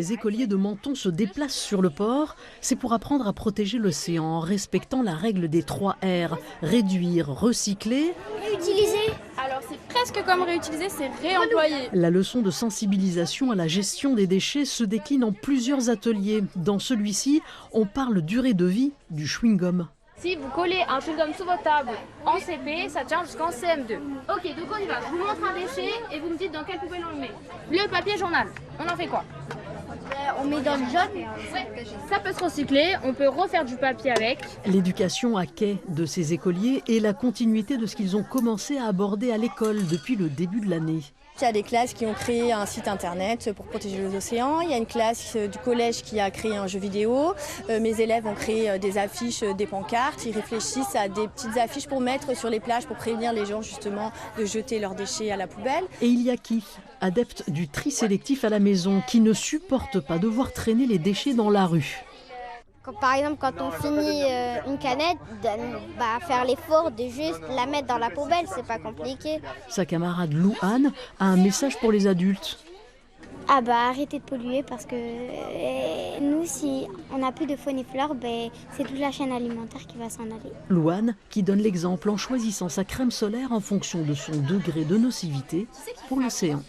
Les écoliers de Menton se déplacent sur le port, c'est pour apprendre à protéger l'océan en respectant la règle des 3 R, réduire, recycler, réutiliser. Alors c'est presque comme réutiliser, c'est réemployer. La leçon de sensibilisation à la gestion des déchets se décline en plusieurs ateliers. Dans celui-ci, on parle durée de vie du chewing-gum. Si vous collez un chewing-gum sous votre table en CP, ça tient jusqu'en CM2. Ok, donc on y va. Je vous montre un déchet et vous me dites dans quelle poubelle on le met. Le papier journal, on en fait quoi? On met dans le jaune. Ouais, ça peut se recycler, on peut refaire du papier avec. L'éducation à quai de ces écoliers est la continuité de ce qu'ils ont commencé à aborder à l'école depuis le début de l'année. Il y a des classes qui ont créé un site internet pour protéger les océans. Il y a une classe du collège qui a créé un jeu vidéo. Mes élèves ont créé des affiches, des pancartes. Ils réfléchissent à des petites affiches pour mettre sur les plages pour prévenir les gens justement de jeter leurs déchets à la poubelle. Et il y a Keith, adepte du tri sélectif à la maison, qui ne supporte pas de voir traîner les déchets dans la rue. Par exemple, quand on finit une canette, faire l'effort de juste la mettre dans la poubelle, c'est pas compliqué. Sa camarade Louane a un message pour les adultes. Arrêtez de polluer parce que nous, si on n'a plus de faune et flore, c'est toute la chaîne alimentaire qui va s'en aller. Louane qui donne l'exemple en choisissant sa crème solaire en fonction de son degré de nocivité pour l'océan.